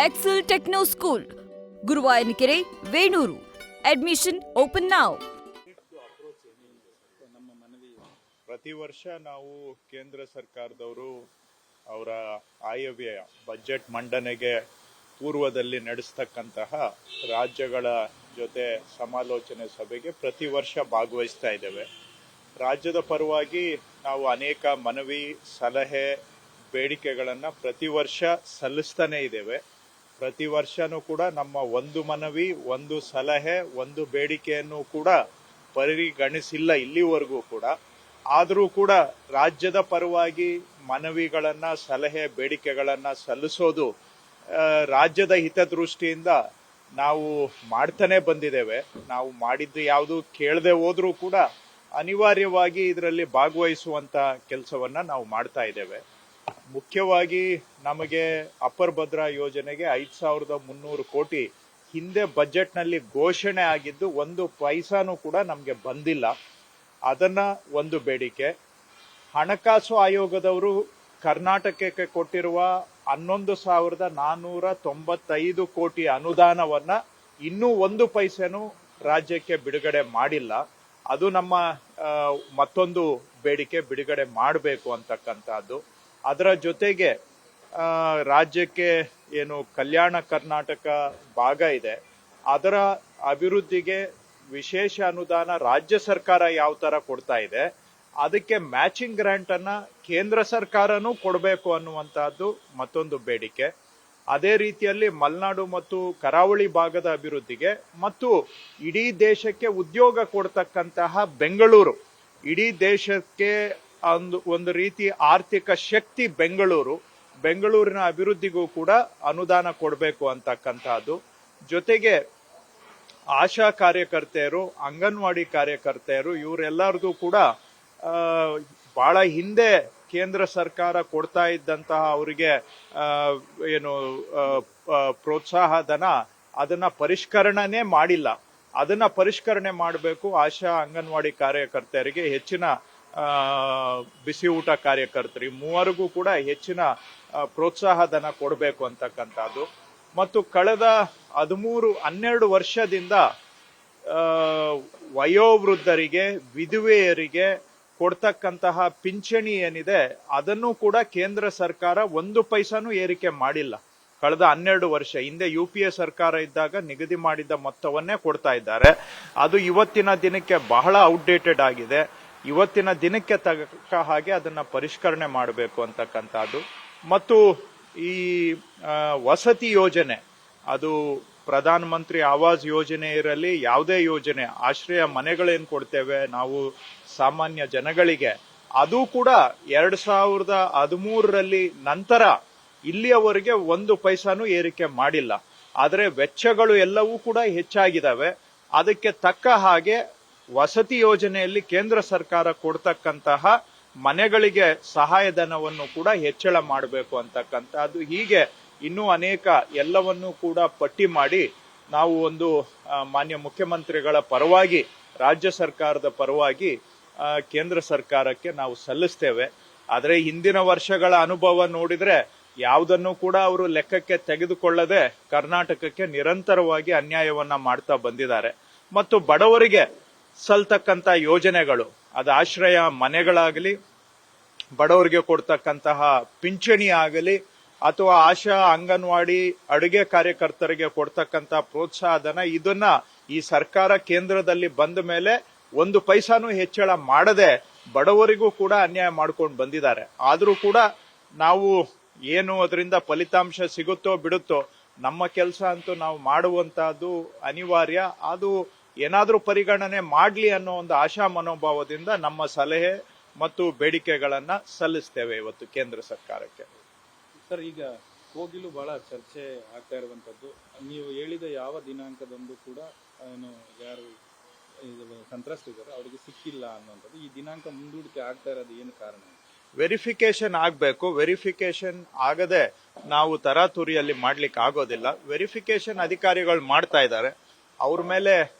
Excel Techno School, Guruvayanikere, Venuru. Admission open now. ಪ್ರತಿ ವರ್ಷ ನಾವು ಕೇಂದ್ರ ಸರ್ಕಾರದವರು ಅವರ ಆಯವ್ಯಯ ಬಜೆಟ್ ಮಂಡನೆಗೆ ಪೂರ್ವದಲ್ಲಿ ನಡೆಸ್ತಕ್ಕಂತಹ ರಾಜ್ಯಗಳ ಜೊತೆ ಸಮಾಲೋಚನೆ ಸಭೆಗೆ ಪ್ರತಿ ವರ್ಷ ಭಾಗವಹಿಸ್ತಾ ಇದ್ದೇವೆ. ರಾಜ್ಯದ ಪರವಾಗಿ ನಾವು ಅನೇಕ ಮನವಿ, ಸಲಹೆ, ಬೇಡಿಕೆಗಳನ್ನು ಪ್ರತಿ ವರ್ಷ ಸಲ್ಲಿಸ್ತಾನೆ ಇದ್ದೇವೆ. ಪ್ರತಿ ವರ್ಷನೂ ಕೂಡ ನಮ್ಮ ಒಂದು ಮನವಿ, ಒಂದು ಸಲಹೆ, ಒಂದು ಬೇಡಿಕೆಯನ್ನು ಕೂಡ ಪರಿಗಣಿಸಿಲ್ಲ ಇಲ್ಲಿವರೆಗೂ ಕೂಡ. ಆದರೂ ಕೂಡ ರಾಜ್ಯದ ಪರವಾಗಿ ಮನವಿಗಳನ್ನ, ಸಲಹೆ, ಬೇಡಿಕೆಗಳನ್ನ ಸಲ್ಲಿಸೋದು ರಾಜ್ಯದ ಹಿತದೃಷ್ಟಿಯಿಂದ ನಾವು ಮಾಡ್ತಾನೆ ಬಂದಿದ್ದೇವೆ. ನಾವು ಮಾಡಿದ್ದು ಯಾವುದು ಕೇಳದೆ ಹೋದ್ರೂ ಕೂಡ ಅನಿವಾರ್ಯವಾಗಿ ಇದರಲ್ಲಿ ಭಾಗವಹಿಸುವಂತ ಕೆಲಸವನ್ನ ನಾವು ಮಾಡ್ತಾ ಇದ್ದೇವೆ. ಮುಖ್ಯವಾಗಿ ನಮಗೆ ಅಪರ್ ಭದ್ರಾ ಯೋಜನೆಗೆ 5,300 ಕೋಟಿ ಹಿಂದೆ ಬಜೆಟ್ ನಲ್ಲಿ ಘೋಷಣೆ ಆಗಿದ್ದು ಒಂದು ಪೈಸಾನು ಕೂಡ ನಮಗೆ ಬಂದಿಲ್ಲ. ಅದನ್ನ ಒಂದು ಬೇಡಿಕೆ. ಹಣಕಾಸು ಆಯೋಗದವರು ಕರ್ನಾಟಕಕ್ಕೆ ಕೊಟ್ಟಿರುವ 11,495 ಕೋಟಿ ಅನುದಾನವನ್ನ ಇನ್ನೂ ಒಂದು ಪೈಸೆನೂ ರಾಜ್ಯಕ್ಕೆ ಬಿಡುಗಡೆ ಮಾಡಿಲ್ಲ. ಅದು ನಮ್ಮ ಮತ್ತೊಂದು ಬೇಡಿಕೆ, ಬಿಡುಗಡೆ ಮಾಡಬೇಕು ಅಂತಕ್ಕಂಥದ್ದು. ಅದರ ಜೊತೆಗೆ ರಾಜ್ಯಕ್ಕೆ ಏನು ಕಲ್ಯಾಣ ಕರ್ನಾಟಕ ಭಾಗ ಇದೆ, ಅದರ ಅಭಿವೃದ್ಧಿಗೆ ವಿಶೇಷ ಅನುದಾನ ರಾಜ್ಯ ಸರ್ಕಾರ ಯಾವ ತರ ಕೊಡ್ತಾ ಇದೆ, ಅದಕ್ಕೆ ಮ್ಯಾಚಿಂಗ್ ಗ್ರಾಂಟ್ ಅನ್ನ ಕೇಂದ್ರ ಸರ್ಕಾರನೂ ಕೊಡಬೇಕು ಅನ್ನುವಂತಹದ್ದು ಮತ್ತೊಂದು ಬೇಡಿಕೆ. ಅದೇ ರೀತಿಯಲ್ಲಿ ಮಲೆನಾಡು ಮತ್ತು ಕರಾವಳಿ ಭಾಗದ ಅಭಿವೃದ್ಧಿಗೆ ಮತ್ತು ಇಡೀ ದೇಶಕ್ಕೆ ಉದ್ಯೋಗ ಕೊಡ್ತಕ್ಕಂತಹ ಬೆಂಗಳೂರು, ಇಡೀ ದೇಶಕ್ಕೆ ಒಂದು ರೀತಿ ಆರ್ಥಿಕ ಶಕ್ತಿ ಬೆಂಗಳೂರಿನ ಅಭಿವೃದ್ಧಿಗೂ ಕೂಡ ಅನುದಾನ ಕೊಡಬೇಕು ಅಂತಕ್ಕಂತಹದ್ದು. ಜೊತೆಗೆ ಆಶಾ ಕಾರ್ಯಕರ್ತೆಯರು, ಅಂಗನವಾಡಿ ಕಾರ್ಯಕರ್ತೆಯರು, ಇವರೆಲ್ಲರದು ಕೂಡ ಬಹಳ ಹಿಂದೆ ಕೇಂದ್ರ ಸರ್ಕಾರ ಕೊಡ್ತಾ ಇದ್ದಂತಹ ಅವರಿಗೆ ಏನು ಪ್ರೋತ್ಸಾಹ ಧನ, ಅದನ್ನ ಪರಿಷ್ಕರಣೆ ಮಾಡಿಲ್ಲ. ಅದನ್ನ ಪರಿಷ್ಕರಣೆ ಮಾಡಬೇಕು. ಆಶಾ, ಅಂಗನವಾಡಿ ಕಾರ್ಯಕರ್ತೆಯರಿಗೆ ಹೆಚ್ಚಿನ ಬಿಸಿ ಊಟ ಕಾರ್ಯಕರ್ತರಿಗೆ ಮೂವರಿಗೂ ಕೂಡ ಹೆಚ್ಚಿನ ಪ್ರೋತ್ಸಾಹ ಧನ ಕೊಡಬೇಕು ಅಂತಕ್ಕಂಥದ್ದು. ಮತ್ತು ಕಳೆದ 12 ವರ್ಷದಿಂದ ವಯೋವೃದ್ಧರಿಗೆ, ವಿಧವೆಯರಿಗೆ ಕೊಡ್ತಕ್ಕಂತಹ ಪಿಂಚಣಿ ಏನಿದೆ ಅದನ್ನು ಕೂಡ ಕೇಂದ್ರ ಸರ್ಕಾರ ಒಂದು ಪೈಸಾನು ಏರಿಕೆ ಮಾಡಿಲ್ಲ. ಕಳೆದ 12 ವರ್ಷ ಹಿಂದೆ UPA ಸರ್ಕಾರ ಇದ್ದಾಗ ನಿಗದಿ ಮಾಡಿದ್ದ ಮೊತ್ತವನ್ನೇ ಕೊಡ್ತಾ ಇದ್ದಾರೆ. ಅದು ಇವತ್ತಿನ ದಿನಕ್ಕೆ ಬಹಳ ಔಟ್ಡೇಟೆಡ್ ಆಗಿದೆ. ಇವತ್ತಿನ ದಿನಕ್ಕೆ ತಕ್ಕ ಹಾಗೆ ಅದನ್ನ ಪರಿಷ್ಕರಣೆ ಮಾಡಬೇಕು ಅಂತಕ್ಕಂಥದ್ದು. ಮತ್ತು ಈ ವಸತಿ ಯೋಜನೆ, ಅದು ಪ್ರಧಾನ ಮಂತ್ರಿ ಆವಾಸ್ ಯೋಜನೆ ಇರಲಿ, ಯಾವುದೇ ಯೋಜನೆ, ಆಶ್ರಯ ಮನೆಗಳೇನು ಕೊಡ್ತೇವೆ ನಾವು ಸಾಮಾನ್ಯ ಜನಗಳಿಗೆ, ಅದು ಕೂಡ 2013ರಲ್ಲಿ ನಂತರ ಇಲ್ಲಿಯವರೆಗೆ ಒಂದು ಪೈಸಾನು ಏರಿಕೆ ಮಾಡಿಲ್ಲ. ಆದರೆ ವೆಚ್ಚಗಳು ಎಲ್ಲವೂ ಕೂಡ ಹೆಚ್ಚಾಗಿದ್ದಾವೆ. ಅದಕ್ಕೆ ತಕ್ಕ ಹಾಗೆ ವಸತಿ ಯೋಜನೆಯಲ್ಲಿ ಕೇಂದ್ರ ಸರ್ಕಾರ ಕೊಡ್ತಕ್ಕಂತಹ ಮನೆಗಳಿಗೆ ಸಹಾಯಧನವನ್ನು ಕೂಡ ಹೆಚ್ಚಳ ಮಾಡಬೇಕು ಅಂತಕ್ಕಂಥದ್ದು. ಹೀಗೆ ಇನ್ನೂ ಅನೇಕ ಎಲ್ಲವನ್ನೂ ಕೂಡ ಪಟ್ಟಿ ಮಾಡಿ ನಾವು ಒಂದು ಮಾನ್ಯ ಮುಖ್ಯಮಂತ್ರಿಗಳ ಪರವಾಗಿ, ರಾಜ್ಯ ಸರ್ಕಾರದ ಪರವಾಗಿ ಕೇಂದ್ರ ಸರ್ಕಾರಕ್ಕೆ ನಾವು ಸಲ್ಲಿಸ್ತೇವೆ. ಆದರೆ ಹಿಂದಿನ ವರ್ಷಗಳ ಅನುಭವ ನೋಡಿದ್ರೆ ಯಾವುದನ್ನು ಕೂಡ ಅವರು ಲೆಕ್ಕಕ್ಕೆ ತೆಗೆದುಕೊಳ್ಳದೆ ಕರ್ನಾಟಕಕ್ಕೆ ನಿರಂತರವಾಗಿ ಅನ್ಯಾಯವನ್ನ ಮಾಡ್ತಾ ಬಂದಿದ್ದಾರೆ. ಮತ್ತು ಬಡವರಿಗೆ ಸಲ್ತಕ್ಕಂತ ಯೋಜನೆಗಳು, ಅದು ಆಶ್ರಯ ಮನೆಗಳಾಗಲಿ, ಬಡವರಿಗೆ ಕೊಡ್ತಕ್ಕಂತಹ ಪಿಂಚಣಿ ಆಗಲಿ, ಅಥವಾ ಆಶಾ, ಅಂಗನವಾಡಿ, ಅಡುಗೆ ಕಾರ್ಯಕರ್ತರಿಗೆ ಕೊಡ್ತಕ್ಕಂತ ಪ್ರೋತ್ಸಾಹಧನ, ಇದನ್ನ ಈ ಸರ್ಕಾರ ಕೇಂದ್ರದಲ್ಲಿ ಬಂದ ಮೇಲೆ ಒಂದು ಪೈಸಾನು ಹೆಚ್ಚಳ ಮಾಡದೆ ಬಡವರಿಗೂ ಕೂಡ ಅನ್ಯಾಯ ಮಾಡ್ಕೊಂಡು ಬಂದಿದ್ದಾರೆ. ಆದ್ರೂ ಕೂಡ ನಾವು ಏನು ಅದರಿಂದ ಫಲಿತಾಂಶ ಸಿಗುತ್ತೋ ಬಿಡುತ್ತೋ, ನಮ್ಮ ಕೆಲಸ ಅಂತೂ ನಾವು ಮಾಡುವಂತಹದ್ದು ಅನಿವಾರ್ಯ. ಅದು ಏನಾದ್ರೂ ಪರಿಗಣನೆ ಮಾಡ್ಲಿ ಅನ್ನೋ ಒಂದು ಆಶಾ ಮನೋಭಾವದಿಂದ ನಮ್ಮ ಸಲಹೆ ಮತ್ತು ಬೇಡಿಕೆಗಳನ್ನ ಸಲ್ಲಿಸ್ತೇವೆ ಇವತ್ತು ಕೇಂದ್ರ ಸರ್ಕಾರಕ್ಕೆ. ಸರ್, ಈಗ ಕೋಗಿಲು ಬಹಳ ಚರ್ಚೆ ಆಗ್ತಾ ಇರುವಂತದ್ದು, ನೀವು ಹೇಳಿದ ಯಾವ ದಿನಾಂಕದಂದು ಕೂಡ ಯಾರು ಸಂತ್ರಸ್ತಿದ್ದಾರೆ ಅವರಿಗೆ ಸಿಕ್ಕಿಲ್ಲ ಅನ್ನುವಂಥದ್ದು, ಈ ದಿನಾಂಕ ಮುಂದೂಡಿಕೆ ಆಗ್ತಾ ಇರೋದು ಏನು ಕಾರಣ? ವೆರಿಫಿಕೇಶನ್ ಆಗ್ಬೇಕು. ವೆರಿಫಿಕೇಶನ್ ಆಗದೆ ನಾವು ತರಾತುರಿಯಲ್ಲಿ ಮಾಡ್ಲಿಕ್ಕೆ ಆಗೋದಿಲ್ಲ. ವೆರಿಫಿಕೇಶನ್ ಅಧಿಕಾರಿಗಳು ಮಾಡ್ತಾ ಇದ್ದಾರೆ. ಅವ್ರ ಮೇಲೆ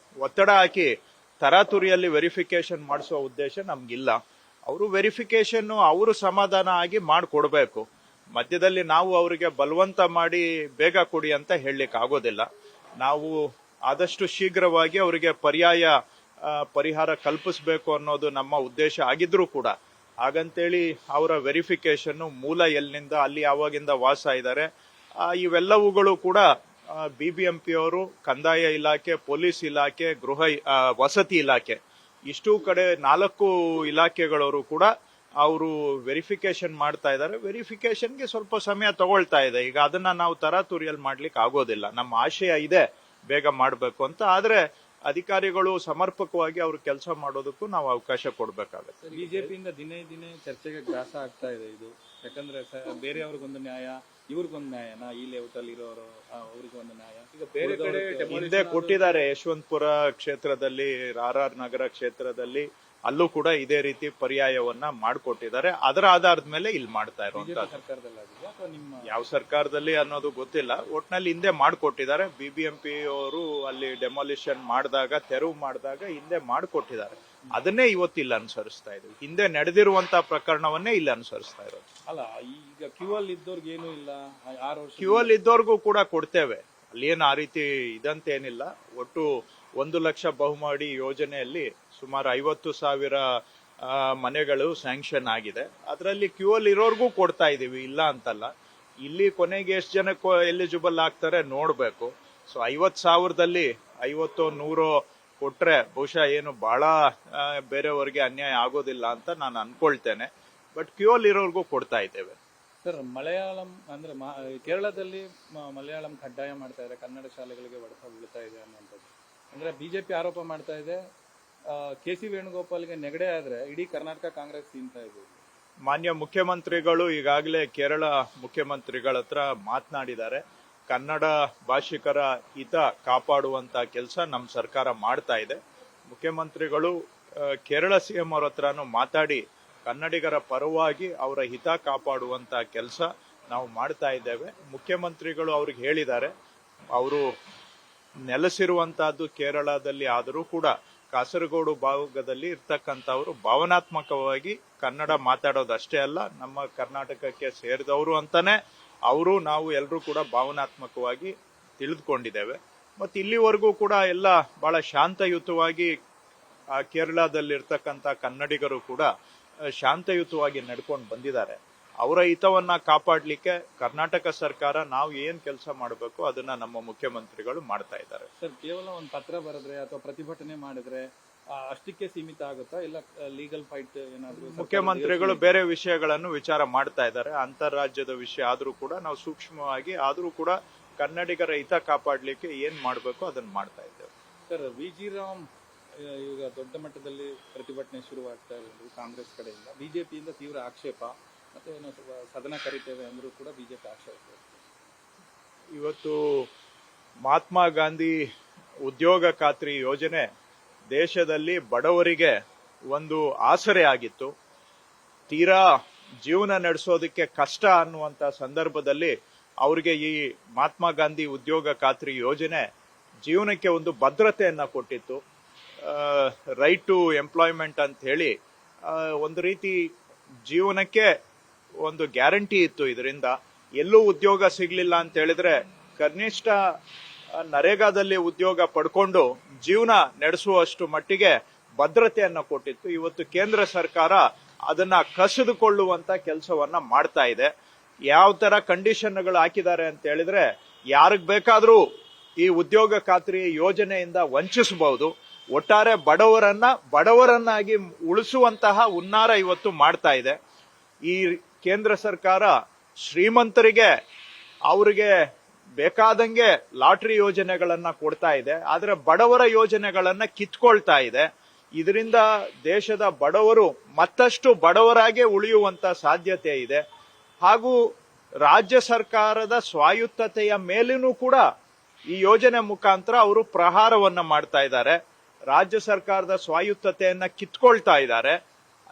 ಒತ್ತಡ ಹಾಕಿ ತರಾತುರಿಯಲ್ಲಿ ವೆರಿಫಿಕೇಶನ್ ಮಾಡಿಸುವ ಉದ್ದೇಶ ನಮ್ಗಿಲ್ಲ. ಅವರು ವೆರಿಫಿಕೇಶನ್ ಅವರು ಸಮಾಧಾನ ಆಗಿ ಮಾಡಿಕೊಡ್ಬೇಕು. ಮಧ್ಯದಲ್ಲಿ ನಾವು ಅವರಿಗೆ ಬಲವಂತ ಮಾಡಿ ಬೇಗ ಕೊಡಿ ಅಂತ ಹೇಳಲಿಕ್ಕೆ ಆಗೋದಿಲ್ಲ. ನಾವು ಆದಷ್ಟು ಶೀಘ್ರವಾಗಿ ಅವರಿಗೆ ಪರ್ಯಾಯ ಪರಿಹಾರ ಕಲ್ಪಿಸಬೇಕು ಅನ್ನೋದು ನಮ್ಮ ಉದ್ದೇಶ ಆಗಿದ್ರೂ ಕೂಡ ಹಾಗಂತೇಳಿ ಅವರ ವೆರಿಫಿಕೇಶನ್ ಮೂಲ ಎಲ್ಲಿಂದ ಅಲ್ಲಿ ಯಾವಾಗಿಂದ ವಾಸ ಇದ್ದಾರೆ ಇವೆಲ್ಲವುಗಳು ಕೂಡ BBMP ಅವರು, ಕಂದಾಯ ಇಲಾಖೆ, ಪೊಲೀಸ್ ಇಲಾಖೆ, ವಸತಿ ಇಲಾಖೆ ಇಷ್ಟು ಕಡೆ 4 ಇಲಾಖೆಗಳವರು ಕೂಡ ಅವರು ವೆರಿಫಿಕೇಶನ್ ಮಾಡ್ತಾ ಇದ್ದಾರೆ. ವೆರಿಫಿಕೇಶನ್ಗೆ ಸ್ವಲ್ಪ ಸಮಯ ತಗೊಳ್ತಾ ಇದೆ. ಈಗ ಅದನ್ನ ನಾವು ತರಾತುರಿಯಲ್ಲಿ ಮಾಡ್ಲಿಕ್ಕೆ ಆಗೋದಿಲ್ಲ. ನಮ್ಮ ಆಶಯ ಇದೆ ಬೇಗ ಮಾಡಬೇಕು ಅಂತ. ಆದ್ರೆ ಅಧಿಕಾರಿಗಳು ಸಮರ್ಪಕವಾಗಿ ಅವ್ರ ಕೆಲಸ ಮಾಡೋದಕ್ಕೂ ನಾವು ಅವಕಾಶ ಕೊಡ್ಬೇಕಾಗತ್ತೆ. ಬಿಜೆಪಿಯಿಂದ ದಿನೇ ದಿನೇ ಚರ್ಚೆಗೆ ಗ್ರಾಸ ಆಗ್ತಾ ಇದೆ ಇದು. ಯಾಕಂದ್ರೆ ಬೇರೆಯವ್ರಿಗೊಂದು ನ್ಯಾಯ, ಇವ್ರಿಗೊಂದು ನ್ಯಾಯನಾ, ಈ ಲೇಔಟ್ ಅಲ್ಲಿ ಇರೋರು ಅವ್ರಿಗೊಂದು ನ್ಯಾಯ. ಈಗ ಬೇರೆ ಕಡೆ ಹಿಂದೆ ಕೊಟ್ಟಿದ್ದಾರೆ. ಯಶವಂತಪುರ ಕ್ಷೇತ್ರದಲ್ಲಿ, RR ನಗರ ಕ್ಷೇತ್ರದಲ್ಲಿ ಅಲ್ಲೂ ಕೂಡ ಇದೇ ರೀತಿ ಪರ್ಯಾಯವನ್ನ ಮಾಡಿಕೊಟ್ಟಿದ್ದಾರೆ. ಅದರ ಆಧಾರದ ಮೇಲೆ ಇಲ್ಲಿ ಮಾಡ್ತಾ ಇರುವಂತದ್ದು. ಯಾವ ಸರ್ಕಾರದಲ್ಲಿ ಅನ್ನೋದು ಗೊತ್ತಿಲ್ಲ. ಒಟ್ನಲ್ಲಿ ಹಿಂದೆ ಮಾಡಿಕೊಟ್ಟಿದ್ದಾರೆ. BBMP ಅವರು ಅಲ್ಲಿ ಡೆಮಾಲಿಷನ್ ಮಾಡಿದಾಗ, ತೆರವು ಮಾಡಿದಾಗ ಹಿಂದೆ ಮಾಡಿಕೊಟ್ಟಿದ್ದಾರೆ. ಅದನ್ನೇ ಇವತ್ತಿಲ್ಲಿ ಅನುಸರಿಸ್ತಾ ಇದ್ವಿ. ಹಿಂದೆ ನಡೆದಿರುವಂತ ಪ್ರಕರಣವನ್ನೇ ಇಲ್ಲಿ ಅನುಸರಿಸ್ತಾ ಇರೋದು. ಅಲ್ಲ, ಈಗ ಕ್ಯೂ ಅಲ್ಲಿ ಇದ್ದವ್ರಿಗೆ ಏನು ಇಲ್ಲ, 6 ವರ್ಷ ಕ್ಯೂ ಅಲ್ಲಿ ಇದ್ದವ್ರಿಗೂ ಕೂಡ ಕೊಡ್ತೇವೆ. ಅಲ್ಲಿ ಏನು ಆ ರೀತಿ ಇದಂತೇನಿಲ್ಲ. ಒಟ್ಟು 1 ಲಕ್ಷ ಬಹುಮಹಡಿ ಯೋಜನೆಯಲ್ಲಿ ಸುಮಾರು 50,000 ಮನೆಗಳು ಸ್ಯಾಂಕ್ಷನ್ ಆಗಿದೆ. ಅದರಲ್ಲಿ ಕ್ಯೂ ಅಲ್ಲಿ ಇರೋರ್ಗೂ ಕೊಡ್ತಾ ಇದೀವಿ, ಇಲ್ಲ ಅಂತಲ್ಲ. ಇಲ್ಲಿ ಕೊನೆಗೆ ಎಷ್ಟು ಜನಕ್ಕೆ ಎಲಿಜಿಬಲ್ ಆಗ್ತಾರೆ ನೋಡ್ಬೇಕು. ಸೊ 50,000ದಲ್ಲಿ 50-100 ಕೊಟ್ರೆ ಬಹುಶಃ ಏನು ಬಹಳ ಬೇರೆಯವರಿಗೆ ಅನ್ಯಾಯ ಆಗೋದಿಲ್ಲ ಅಂತ ನಾನು ಅನ್ಕೊಳ್ತೇನೆ. ಬಟ್ ಕ್ಯೂ ಅಲ್ಲಿ ಇರೋರ್ಗೂ ಕೊಡ್ತಾ ಇದ್ದೇವೆ. ಸರ್, ಮಲಯಾಳಂ ಅಂದ್ರೆ ಕೇರಳದಲ್ಲಿ ಮಲಯಾಳಂ ಕಡ್ಡಾಯ ಮಾಡ್ತಾ ಇದೆ, ಕನ್ನಡ ಶಾಲೆಗಳಿಗೆ ಹೊಡೆತ ಬೀಳ್ತಾ ಇದೆ ಅನ್ನುವಂಥದ್ದು. ಅಂದ್ರೆ ಬಿಜೆಪಿ ಆರೋಪ ಮಾಡ್ತಾ ಇದೆ. KC ವೇಣುಗೋಪಾಲ್ಗೆ ನೆಗಡೆ ಆದ್ರೆ ಇಡೀ ಕರ್ನಾಟಕ ಕಾಂಗ್ರೆಸ್ ತಿಂತಾ ಇದೆ. ಮಾನ್ಯ ಮುಖ್ಯಮಂತ್ರಿಗಳು ಈಗಾಗಲೇ ಕೇರಳ ಮುಖ್ಯಮಂತ್ರಿಗಳ ಹತ್ರ ಮಾತನಾಡಿದ್ದಾರೆ. ಕನ್ನಡ ಭಾಷಿಕರ ಹಿತ ಕಾಪಾಡುವಂತ ಕೆಲಸ ನಮ್ಮ ಸರ್ಕಾರ ಮಾಡ್ತಾ ಇದೆ. ಮುಖ್ಯಮಂತ್ರಿಗಳು ಕೇರಳ CM ಅವ್ರ ಹತ್ರನೂ ಮಾತಾಡಿ ಕನ್ನಡಿಗರ ಪರವಾಗಿ ಅವರ ಹಿತ ಕಾಪಾಡುವಂತ ಕೆಲಸ ನಾವು ಮಾಡ್ತಾ ಇದ್ದೇವೆ. ಮುಖ್ಯಮಂತ್ರಿಗಳು ಅವ್ರಿಗೆ ಹೇಳಿದ್ದಾರೆ, ಅವರು ನೆಲೆಸಿರುವಂತಹದ್ದು ಕೇರಳದಲ್ಲಿ ಆದರೂ ಕೂಡ ಕಾಸರಗೋಡು ಭಾಗದಲ್ಲಿ ಇರ್ತಕ್ಕಂಥವ್ರು ಭಾವನಾತ್ಮಕವಾಗಿ ಕನ್ನಡ ಮಾತಾಡೋದಷ್ಟೇ ಅಲ್ಲ, ನಮ್ಮ ಕರ್ನಾಟಕಕ್ಕೆ ಸೇರಿದವರು ಅಂತಾನೆ ಅವರು, ನಾವು ಎಲ್ಲರೂ ಕೂಡ ಭಾವನಾತ್ಮಕವಾಗಿ ತಿಳಿದುಕೊಂಡಿದ್ದೇವೆ. ಮತ್ತೆ ಇಲ್ಲಿವರೆಗೂ ಕೂಡ ಎಲ್ಲ ಬಹಳ ಶಾಂತಯುತವಾಗಿ ಕೇರಳದಲ್ಲಿರ್ತಕ್ಕಂಥ ಕನ್ನಡಿಗರು ಕೂಡ ಶಾಂತಯುತವಾಗಿ ನಡ್ಕೊಂಡು ಬಂದಿದ್ದಾರೆ. ಅವರ ಹಿತವನ್ನ ಕಾಪಾಡ್ಲಿಕ್ಕೆ ಕರ್ನಾಟಕ ಸರ್ಕಾರ ನಾವು ಏನ್ ಕೆಲಸ ಮಾಡಬೇಕು ಅದನ್ನ ನಮ್ಮ ಮುಖ್ಯಮಂತ್ರಿಗಳು ಮಾಡ್ತಾ ಇದ್ದಾರೆ. ಸರ್, ಕೇವಲ ಒಂದು ಪತ್ರ ಬರೆದ್ರೆ ಅಥವಾ ಪ್ರತಿಭಟನೆ ಮಾಡಿದ್ರೆ ಅಷ್ಟಕ್ಕೆ ಸೀಮಿತ ಆಗುತ್ತಾ, ಇಲ್ಲ ಲೀಗಲ್ ಫೈಟ್ ಏನಾದ್ರು? ಮುಖ್ಯಮಂತ್ರಿಗಳು ಬೇರೆ ವಿಷಯಗಳನ್ನು ವಿಚಾರ ಮಾಡ್ತಾ ಇದ್ದಾರೆ. ಅಂತಾರಾಜ್ಯದ ವಿಷಯ ಆದ್ರೂ ಕೂಡ ನಾವು ಸೂಕ್ಷ್ಮವಾಗಿ ಆದ್ರೂ ಕೂಡ ಕನ್ನಡಿಗರ ಹಿತ ಕಾಪಾಡ್ಲಿಕ್ಕೆ ಏನ್ ಮಾಡ್ಬೇಕು ಅದನ್ನ ಮಾಡ್ತಾ ಇದ್ದೇವೆ. ಸರ್, VG ರಾಮ್ ಈಗ ದೊಡ್ಡ ಮಟ್ಟದಲ್ಲಿ ಪ್ರತಿಭಟನೆ ಶುರುವಾಗ್ತಾ ಇರೋದು ಕಾಂಗ್ರೆಸ್ ಕಡೆಯಿಂದ. ಬಿಜೆಪಿಯಿಂದ ತೀವ್ರ ಆಕ್ಷೇಪ, ಮತ್ತೆ ಸದನ ಕರಿತೇವೆ ಅಂದ್ರೂ ಕೂಡ ಬಿಜೆಪಿ ಆಕ್ಷೇಪ. ಇವತ್ತು ಮಹಾತ್ಮ ಗಾಂಧಿ ಉದ್ಯೋಗ ಖಾತ್ರಿ ಯೋಜನೆ ದೇಶದಲ್ಲಿ ಬಡವರಿಗೆ ಒಂದು ಆಸರೆ ಆಗಿತ್ತು. ತೀರಾ ಜೀವನ ನಡೆಸೋದಕ್ಕೆ ಕಷ್ಟ ಅನ್ನುವಂತ ಸಂದರ್ಭದಲ್ಲಿ ಅವರಿಗೆ ಈ ಮಹಾತ್ಮ ಗಾಂಧಿ ಉದ್ಯೋಗ ಖಾತ್ರಿ ಯೋಜನೆ ಜೀವನಕ್ಕೆ ಒಂದು ಭದ್ರತೆಯನ್ನ ಕೊಟ್ಟಿತ್ತು. ರೈಟ್ ಟು ಎಂಪ್ಲಾಯ್ಮೆಂಟ್ ಅಂತ ಹೇಳಿ ಒಂದು ರೀತಿ ಜೀವನಕ್ಕೆ ಒಂದು ಗ್ಯಾರಂಟಿ ಇತ್ತು. ಇದರಿಂದ ಎಲ್ಲೂ ಉದ್ಯೋಗ ಸಿಗ್ಲಿಲ್ಲ ಅಂತ ಹೇಳಿದ್ರೆ ಕನಿಷ್ಠ ನರೇಗಾದಲ್ಲಿ ಉದ್ಯೋಗ ಪಡ್ಕೊಂಡು ಜೀವನ ನಡೆಸುವಷ್ಟು ಮಟ್ಟಿಗೆ ಭದ್ರತೆಯನ್ನ ಕೊಟ್ಟಿತ್ತು. ಇವತ್ತು ಕೇಂದ್ರ ಸರ್ಕಾರ ಅದನ್ನ ಕಸಿದುಕೊಳ್ಳುವಂತ ಕೆಲಸವನ್ನ ಮಾಡ್ತಾ ಇದೆ. ಯಾವ ತರ ಕಂಡೀಷನ್ಗಳು ಹಾಕಿದ್ದಾರೆ ಅಂತ ಹೇಳಿದ್ರೆ ಯಾರಿಗ್ ಬೇಕಾದ್ರೂ ಈ ಉದ್ಯೋಗ ಖಾತ್ರಿ ಯೋಜನೆಯಿಂದ ವಂಚಿಸಬಹುದು. ಒಟ್ಟಾರೆ ಬಡವರನ್ನಾಗಿ ಉಳಿಸುವಂತಹ ಹುನ್ನಾರ ಇವತ್ತು ಮಾಡ್ತಾ ಇದೆ. ಈ ಕೇಂದ್ರ ಸರ್ಕಾರ ಶ್ರೀಮಂತರಿಗೆ ಅವರಿಗೆ ಬೇಕಾದಂಗೆ ಲಾಟರಿ ಯೋಜನೆಗಳನ್ನ ಕೊಡ್ತಾ ಇದೆ, ಆದ್ರೆ ಬಡವರ ಯೋಜನೆಗಳನ್ನ ಕಿತ್ಕೊಳ್ತಾ ಇದೆ. ಇದರಿಂದ ದೇಶದ ಬಡವರು ಮತ್ತಷ್ಟು ಬಡವರಾಗೆ ಉಳಿಯುವಂತ ಸಾಧ್ಯತೆ ಇದೆ. ಹಾಗೂ ರಾಜ್ಯ ಸರ್ಕಾರದ ಸ್ವಾಯತ್ತತೆಯ ಮೇಲೂ ಕೂಡ ಈ ಯೋಜನೆ ಮುಖಾಂತರ ಅವರು ಪ್ರಹಾರವನ್ನ ಮಾಡ್ತಾ ಇದ್ದಾರೆ. ರಾಜ್ಯ ಸರ್ಕಾರದ ಸ್ವಾಯತ್ತತೆಯನ್ನ ಕಿತ್ಕೊಳ್ತಾ ಇದ್ದಾರೆ.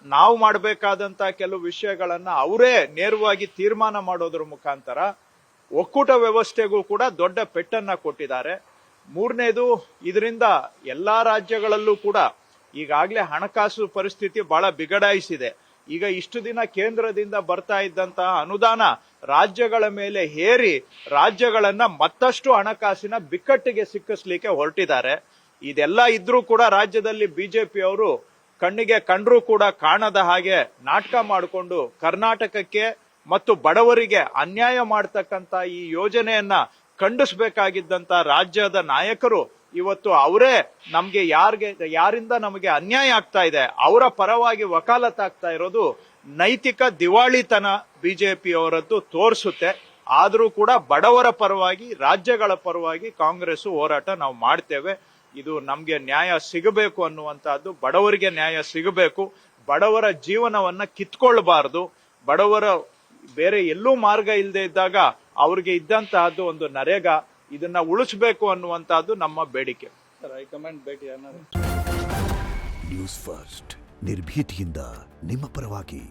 ನಾವು ಮಾಡಬೇಕಾದಂತ ಕೆಲವು ವಿಷಯಗಳನ್ನ ಅವರೇ ನೇರವಾಗಿ ತೀರ್ಮಾನ ಮಾಡೋದ್ರ ಮುಖಾಂತರ ಒಕ್ಕೂಟ ವ್ಯವಸ್ಥೆಗೂ ಕೂಡ ದೊಡ್ಡ ಪೆಟ್ಟನ್ನ ಕೊಟ್ಟಿದ್ದಾರೆ. ಮೂರನೇದು, ಇದರಿಂದ ಎಲ್ಲಾ ರಾಜ್ಯಗಳಲ್ಲೂ ಕೂಡ ಈಗಾಗಲೇ ಹಣಕಾಸು ಪರಿಸ್ಥಿತಿ ಬಹಳ ಬಿಗಡಾಯಿಸಿದೆ. ಈಗ ಇಷ್ಟು ದಿನ ಕೇಂದ್ರದಿಂದ ಬರ್ತಾ ಇದ್ದಂತಹ ಅನುದಾನ ರಾಜ್ಯಗಳ ಮೇಲೆ ಹೇರಿ ರಾಜ್ಯಗಳನ್ನ ಮತ್ತಷ್ಟು ಹಣಕಾಸಿನ ಬಿಕ್ಕಟ್ಟಿಗೆ ಸಿಕ್ಕಿಸ್ಲಿಕ್ಕೆ ಹೊರಟಿದ್ದಾರೆ. ಇದೆಲ್ಲ ಇದ್ರೂ ಕೂಡ ರಾಜ್ಯದಲ್ಲಿ ಬಿಜೆಪಿಯವರು ಕಣ್ಣಿಗೆ ಕಂಡ್ರೂ ಕೂಡ ಕಾಣದ ಹಾಗೆ ನಾಟಕ ಮಾಡಿಕೊಂಡು ಕರ್ನಾಟಕಕ್ಕೆ ಮತ್ತು ಬಡವರಿಗೆ ಅನ್ಯಾಯ ಮಾಡ್ತಕ್ಕಂತ ಈ ಯೋಜನೆಯನ್ನ ಖಂಡಿಸಬೇಕಾಗಿದ್ದಂತ ರಾಜ್ಯದ ನಾಯಕರು ಇವತ್ತು ಅವರೇ ನಮ್ಗೆ ಯಾರಿಂದ ನಮಗೆ ಅನ್ಯಾಯ ಆಗ್ತಾ ಇದೆ ಅವರ ಪರವಾಗಿ ವಕಾಲತ್ತಾಗ್ತಾ ಇರೋದು ನೈತಿಕ ದಿವಾಳಿತನ ಬಿಜೆಪಿಯವರದ್ದು ತೋರಿಸುತ್ತೆ. ಆದ್ರೂ ಕೂಡ ಬಡವರ ಪರವಾಗಿ ರಾಜ್ಯಗಳ ಪರವಾಗಿ ಕಾಂಗ್ರೆಸ್ ಹೋರಾಟ ನಾವು ಮಾಡ್ತೇವೆ. ಇದು ನಮ್ಗೆ ನ್ಯಾಯ ಸಿಗಬೇಕು ಅನ್ನುವಂತಹದ್ದು, ಬಡವರಿಗೆ ನ್ಯಾಯ ಸಿಗಬೇಕು, ಬಡವರ ಜೀವನವನ್ನ ಕಿತ್ಕೊಳ್ಬಾರ್ದು, ಬಡವರ ಬೇರೆ ಎಲ್ಲೂ ಮಾರ್ಗ ಇಲ್ಲದೆ ಇದ್ದಾಗ ಅವ್ರಿಗೆ ಇದ್ದಂತಹದ್ದು ಒಂದು ನರೇಗಾ, ಇದನ್ನ ಉಳಿಸಬೇಕು ಅನ್ನುವಂತಹದ್ದು ನಮ್ಮ ಬೇಡಿಕೆ. ಸರ್ ಹೈಕಮಾಂಡ್ ಭೇಟಿ ಏನಾದ್ರು? ನ್ಯೂಸ್ ಫಸ್ಟ್ ನಿರ್ಭೀತಿಯಿಂದ ನಿಮ್ಮ ಪರವಾಗಿ.